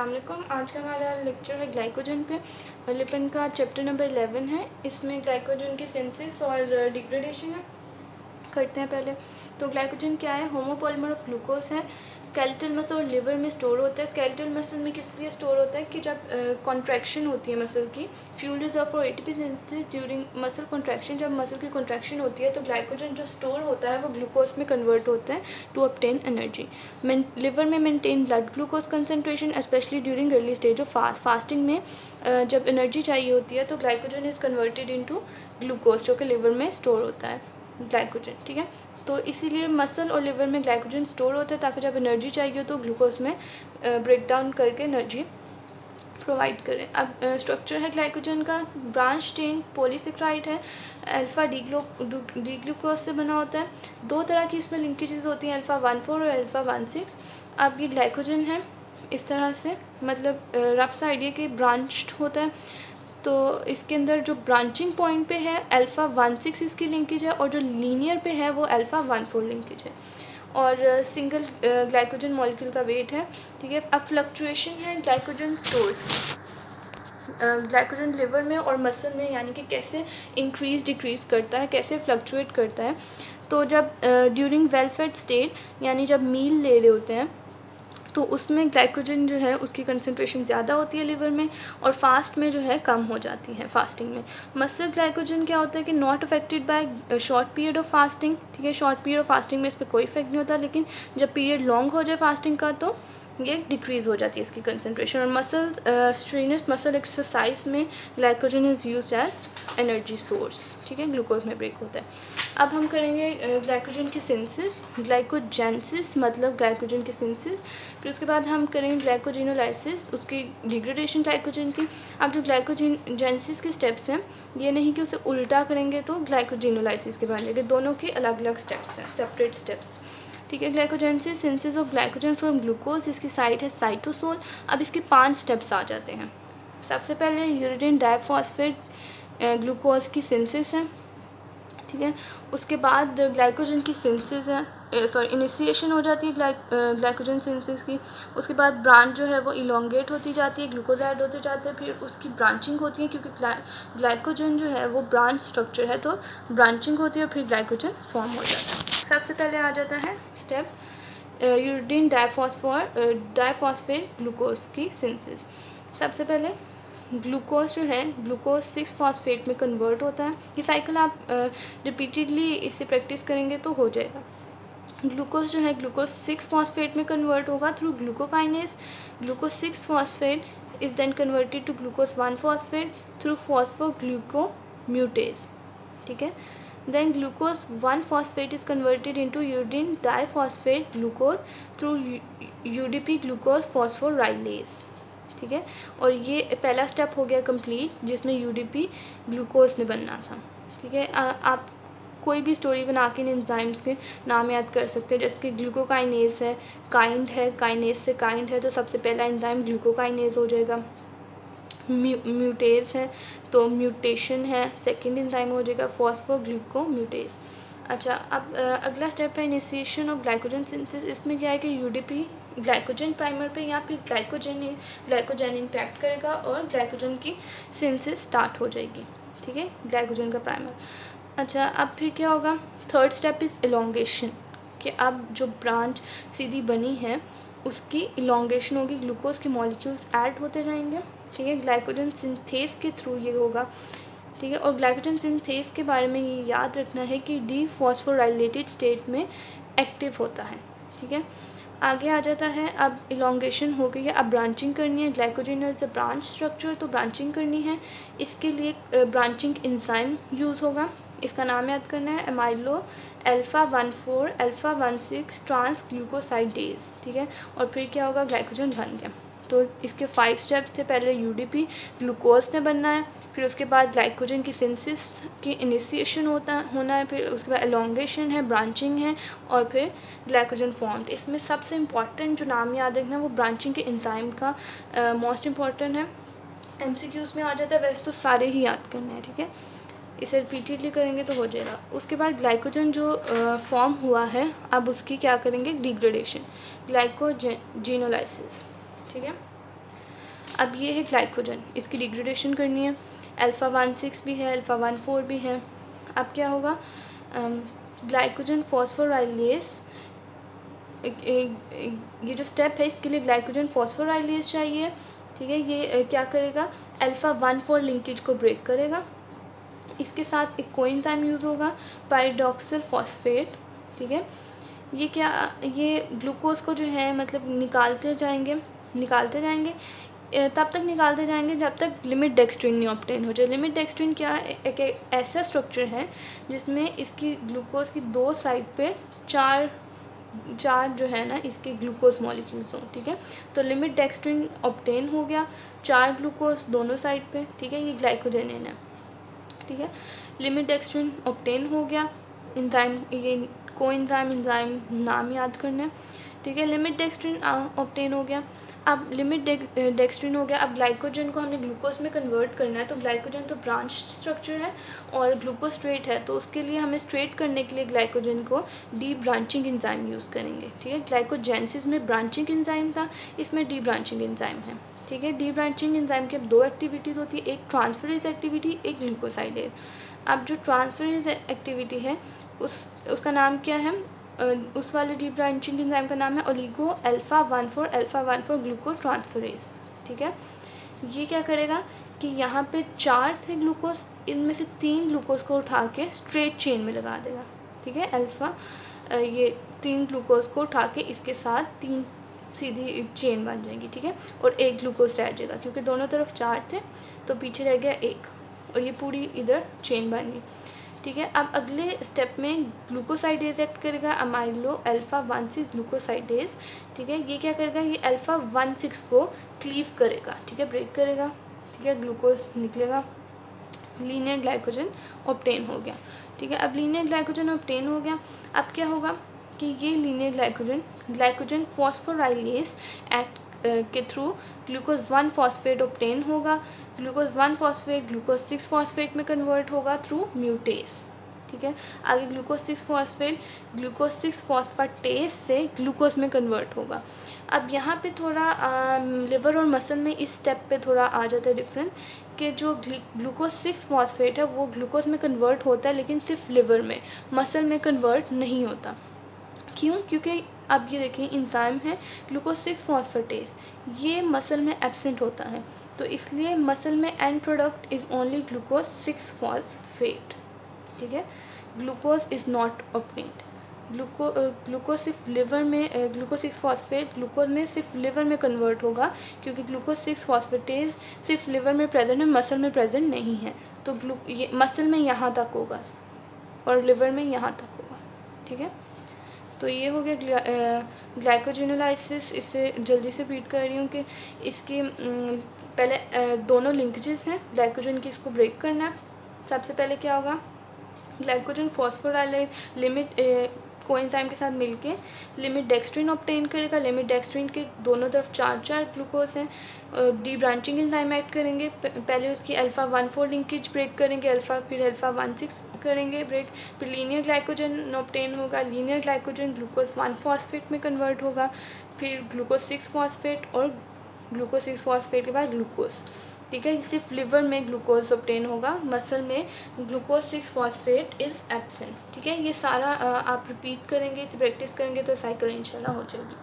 अस्सलाम वालेकुम। आज का हमारा लेक्चर है ग्लाइकोजन पे और लिपिन का चैप्टर नंबर 11 है। इसमें ग्लाइकोजन की सिंथेसिस और डिग्रेडेशन है। करते हैं पहले। तो ग्लाइकोजन क्या है? होमोपॉलीमर ऑफ ग्लूकोज है। स्केलेटल मसल और लिवर में स्टोर होता है। स्केलेटल मसल में किस लिए स्टोर होता है कि जब कॉन्ट्रैक्शन होती है मसल की, fuel reserve for ATP synthesis during muscle contraction, जब मसल की कॉन्ट्रैक्शन होती है तो ग्लाइकोजन जो स्टोर होता है वो ग्लूकोज में कन्वर्ट होता है टू ऑब्टेन एनर्जी। लिवर में maintain blood glucose concentration specially during early stage of fasting में जब एनर्जी चाहिए होती है तो glycogen is converted into glucose जो कि लिवर में स्टोर होता है ग्लाइकोजन। ठीक है, तो इसीलिए मसल और लिवर में ग्लाइकोजन स्टोर होता है ताकि जब एनर्जी चाहिए हो तो ग्लूकोज में ब्रेक डाउन करके एनर्जी प्रोवाइड करें। अब स्ट्रक्चर है ग्लाइकोजन का, ब्रांच चेन पॉलीसेक्राइड है, अल्फ़ा डी ग्लूकोज से बना होता है। दो तरह की इसमें लिंकेजेस होती हैं, अल्फ़ा 1,4 और अल्फ़ा 1,6। अब ये ग्लाइकोजन है इस तरह से, मतलब रफ सा आइडिया कि ब्रांच्ड होता है। तो इसके अंदर जो ब्रांचिंग पॉइंट पे है अल्फ़ा 1,6 इसकी लिंकेज है और जो लीनियर पे है वो अल्फ़ा 1,4 लिंकेज है। और सिंगल ग्लाइकोजन मॉलिक्यूल का वेट है। ठीक है, अब फ्लक्चुएशन है ग्लाइकोजन स्टोर्स की। ग्लाइकोजन लिवर में और मसल में यानी कि कैसे इंक्रीज डिक्रीज करता है, कैसे फ्लक्चुएट करता है। तो जब ड्यूरिंग वेल फेड स्टेट यानी जब मील ले रहे होते हैं तो उसमें ग्लाइकोजन जो है उसकी कंसंट्रेशन ज़्यादा होती है लिवर में और फास्ट में जो है कम हो जाती है फास्टिंग में। मसल ग्लाइकोजन क्या होता है कि not affected by short period of fasting. ठीक है, शॉर्ट पीरियड ऑफ फास्टिंग में इस पर कोई इफेक्ट नहीं होता, लेकिन जब पीरियड लॉन्ग हो जाए फास्टिंग का तो ये डिक्रीज़ हो जाती है इसकी कंसंट्रेशन। और मसल स्ट्रेनस मसल एक्सरसाइज में glycogen is use as energy source. ठीक है, ग्लूकोज में ब्रेक होता है। अब हम करेंगे ग्लाइकोजन की सिंथेसिस, ग्लाइकोजेनेसिस मतलब ग्लाइकोजन की सिंथेसिस। फिर उसके बाद हम करेंगे ग्लाइकोजिनोलाइसिस, उसकी डिग्रेडेशन ग्लाइकोजन की। अब जो ग्लाइकोजेनेसिस के स्टेप्स हैं ये नहीं कि उसे उल्टा करेंगे तो ग्लाइकोजिनोलाइसिस के बन जाएंगे, दोनों के अलग अलग स्टेप्स हैं, सेपरेट स्टेप्स। ठीक है, glycogenesis synthesis of glycogen from glucose, इसकी साइट है साइटोसोल। अब इसके 5 स्टेप्स आ जाते हैं। सबसे पहले यूरिडीन डाइफॉस्फेट ग्लूकोज की सिंथेसिस है। ठीक है, उसके बाद ग्लाइकोजन की सिंथेसिस है, इनिशिएशन हो जाती है ग्लाइकोजन सिंथेसिस की। उसके बाद ब्रांच जो है वो इलोंगेट होती जाती है, ग्लूकोज ऐड होते जाते हैं, फिर उसकी ब्रांचिंग होती है क्योंकि ग्लाइकोजन जो है वो ब्रांच स्ट्रक्चर है तो ब्रांचिंग होती है और फिर ग्लाइकोजन फॉर्म हो जाता है। सबसे पहले आ जाता है स्टेप यूरिडीन डाइफॉस्फेट ग्लूकोज की सिंथेसिस। सबसे पहले ग्लूकोज जो है ग्लूकोज 6 फॉस्फेट में कन्वर्ट होता है। ये साइकिल आप रिपीटेडली इससे प्रैक्टिस करेंगे तो हो जाएगा। ग्लूकोज जो है ग्लूकोज 6 फॉस्फेट में कन्वर्ट होगा through glucokinase. Glucose 6 phosphate is then converted to glucose 1 phosphate through phosphoglucomutase. ठीक है, then glucose 1 phosphate is converted into uridine diphosphate glucose through UDP glucose phosphorylase। ठीक है, और ये पहला स्टेप हो गया कंप्लीट जिसमें UDP ग्लूकोज ने बनना था। ठीक है, आप कोई भी स्टोरी बना के इन एंजाइम्स के नाम याद कर सकते हैं, जैसे कि ग्लूकोकाइनेज है, काइंड है, काइनेज से काइंड है तो सबसे पहला एंजाइम ग्लूकोकाइनेज हो जाएगा। म्यूटेज है तो म्यूटेशन है, सेकेंड एंजाइम हो जाएगा फॉस्फोग्लूकोम्यूटेज। अच्छा, अब अगला स्टेप है इनिशिएशन ऑफ ग्लाइकोजन सिंथेसिस। इसमें क्या है कि यूडीपी ग्लाइकोजन प्राइमर पे या फिर ग्लाइकोजन इंटैक्ट करेगा और ग्लाइकोजन की सिंथेसिस स्टार्ट हो जाएगी। ठीक है, ग्लाइकोजन का प्राइमर। अच्छा, अब फिर क्या होगा? थर्ड स्टेप इज़ इलोंगेशन, कि अब जो ब्रांच सीधी बनी है उसकी इलोंगेशन होगी, ग्लूकोज के मॉलिक्यूल्स ऐड होते जाएंगे। ठीक है, ग्लाइकोजन सिंथेस के थ्रू ये होगा। ठीक है, और ग्लाइकोजन सिंथेस के बारे में ये याद रखना है कि डीफॉस्फोराइलेटेड स्टेट में एक्टिव होता है। ठीक है, आगे आ जाता है, अब इलोंगेशन हो गई है, अब ब्रांचिंग करनी है। Glycogen is a branch structure, तो ब्रांचिंग करनी है। इसके लिए ब्रांचिंग एंजाइम यूज़ होगा, इसका नाम याद करना है amylo alpha 1,4 alpha 1,6 trans glucosidase. ठीक है, और फिर क्या होगा? ग्लाइकोजन बन गया। तो इसके 5 स्टेप्स थे, पहले यूडीपी ग्लूकोज ने बनना है, फिर उसके बाद ग्लाइकोजन की सिंथेसिस की इनिशिएशन होना है, फिर उसके बाद एलोंगेशन है, ब्रांचिंग है और फिर ग्लाइकोजन फॉर्म्ड। इसमें सबसे इम्पॉर्टेंट जो नाम याद रखना है वो ब्रांचिंग के एंजाइम का मोस्ट इम्पॉर्टेंट है। एमसीक्यूज़ में आ जाता है, वैसे तो सारे ही याद करने हैं। ठीक है, इसे रिपीटेडली करेंगे तो हो जाएगा। उसके बाद ग्लाइकोजन जो फॉर्म हुआ है अब उसकी क्या करेंगे? Degradation, glycogenolysis. ठीक है, अब ये है ग्लाइकोजन, इसकी डिग्रेडेशन करनी है। अल्फ़ा 1,6 भी है, अल्फ़ा 1,4 भी है। अब क्या होगा, ग्लाइकोजन फॉस्फोराइलेज, ये जो स्टेप है इसके लिए ग्लाइकोजन फॉस्फोराइलेज चाहिए। ठीक है, ये क्या करेगा, अल्फ़ा 1,4 लिंकेज को ब्रेक करेगा। इसके साथ एक कोएंजाइम यूज़ होगा, पाइरिडॉक्सिल फॉस्फेट। ठीक है, ये क्या, ये ग्लूकोज को जो है मतलब निकालते जाएंगे तब तक निकालते जाएंगे जब तक लिमिट डेक्सट्रिन नहीं ऑब्टेन हो जाए। लिमिट डेक्सट्रिन क्या है, एक ऐसा स्ट्रक्चर है जिसमें इसकी ग्लूकोज की दो साइड पे चार जो है ना इसके ग्लूकोज मॉलिक्यूल्स हों। ठीक है, तो लिमिट डेक्सट्रिन ऑब्टेन हो गया, 4 ग्लूकोज दोनों साइड पे। ठीक है, ये ग्लाइकोजेनेन है। ठीक है, लिमिट डेक्सट्रिन ऑब्टेन हो गया, एंजाइम, ये कोएंजाइम एंजाइम नाम याद करना है। ठीक है, लिमिट डेक्सट्रिन ऑब्टेन हो गया। अब लिमिट डेक्सट्रिन हो गया, अब ग्लाइकोजन को हमने ग्लूकोज में कन्वर्ट करना है। तो ग्लाइकोजन तो ब्रांच स्ट्रक्चर है और ग्लूकोज स्ट्रेट है, तो उसके लिए हमें स्ट्रेट करने के लिए ग्लाइकोजन को डी ब्रांचिंग एंजाइम यूज़ करेंगे। ठीक है, ग्लाइकोजेनेसिस में ब्रांचिंग एंजाइम था, इसमें डी ब्रांचिंग एंजाइम है। ठीक है, डी ब्रांचिंग एंजाइम की अब दो एक्टिविटीज़ होती है, एक ट्रांसफरेज एक्टिविटी, एक ग्लूकोसाइडेज। अब जो ट्रांसफरेज एक्टिविटी है उसका नाम क्या है, उस वाले डी ब्रांचिंग एंजाइम का नाम है ओलिगो अल्फ़ा 1,4 ग्लूको ट्रांसफरेज। ठीक है, ये क्या करेगा कि यहाँ पे 4 थे ग्लूकोज, इनमें से 3 ग्लूकोज को उठा के स्ट्रेट चेन में लगा देगा। ठीक है, ये 3 ग्लूकोज को उठा के इसके साथ 3 सीधी चेन बन जाएंगी। ठीक है, और एक ग्लूकोज रह जाएगा क्योंकि दोनों तरफ 4 थे तो पीछे रह गया एक, और ये पूरी इधर चेन बन गई। ठीक है, अब अगले स्टेप में ग्लूकोसाइडेज एक्ट करेगा, अमाइलो अल्फ़ा 1,6 ग्लूकोसाइडेज। ठीक है, ये क्या करेगा, ये अल्फ़ा 1,6 को क्लीव करेगा। ठीक है, ब्रेक करेगा। ठीक है, ग्लूकोज निकलेगा, लीनियर ग्लाइकोजन ऑब्टेन हो गया। ठीक है, अब लीनियर ग्लाइकोजन ऑब्टेन हो गया, अब क्या होगा कि ये लीनियर ग्लाइकोजन फॉस्फोराइलेज एक्ट के थ्रू ग्लूकोज 1 फॉस्फेट ऑब्टेन होगा। ग्लूकोज 1 फॉस्फेट ग्लूकोज 6 फॉस्फेट में कन्वर्ट होगा थ्रू म्यूटेज। ठीक है, आगे ग्लूकोज 6 फॉस्फेट ग्लूकोज 6 फॉस्फेटेज से ग्लूकोज में कन्वर्ट होगा। अब यहाँ पे थोड़ा लिवर और मसल में इस स्टेप पे थोड़ा आ जाता है डिफरेंस, कि जो ग्लूकोज 6 फॉस्फेट है वो ग्लूकोज में कन्वर्ट होता है लेकिन सिर्फ लिवर में, मसल में कन्वर्ट नहीं होता। क्यों, क्योंकि अब ये देखें एंजाइम है ग्लूकोज 6 फॉस्फेटेज, ये मसल में एब्सेंट होता है, तो इसलिए मसल में and product is only glucose 6 phosphate. ठीक है, glucose is not obtained. Glucose सिर्फ लिवर में, ग्लूकोज 6 फॉस्फेट ग्लूकोज में सिर्फ लिवर में कन्वर्ट होगा, क्योंकि ग्लूकोज 6 फॉस्फेटेज सिर्फ लिवर में प्रेजेंट है, मसल में प्रेजेंट नहीं है। तो ये मसल में यहाँ तक होगा और लिवर में यहाँ तक होगा। ठीक है, तो ये हो गया ग्लाइकोजेनोलाइसिस। इससे जल्दी से रीड कर रही हूँ कि इसकी पहले दोनों लिंकेजेस हैं ग्लाइकोजन की, इसको ब्रेक करना है। सबसे पहले क्या होगा, ग्लाइकोजन फॉस्फोराइलेज लिमिट कोएंजाइम के साथ मिलके लिमिट डेक्सट्रिन ऑब्टेन करेगा। लिमिट डेक्सट्रिन के दोनों तरफ 4 ग्लूकोज हैं, डी ब्रांचिंग एंजाइम ऐड करेंगे। पहले उसकी अल्फ़ा 1,4 लिंकेज ब्रेक करेंगे, फिर अल्फ़ा 1,6 करेंगे ब्रेक, फिर लीनियर ग्लाइकोजन ऑब्टेन होगा। लीनियर ग्लाइकोजन ग्लूकोज 1 फॉस्फेट में कन्वर्ट होगा, फिर ग्लूकोज 6 फॉस्फेट और ग्लूकोज 6 फॉस्फेट के बाद ग्लूकोज। ठीक है, सिर्फ लिवर में ग्लूकोज ऑब्टेन होगा, मसल में ग्लूकोज 6 फॉस्फेट इज़ एब्सेंट। ठीक है, ये सारा आप रिपीट करेंगे, इसे प्रैक्टिस करेंगे तो साइकिल इंशाल्लाह हो जाएगी।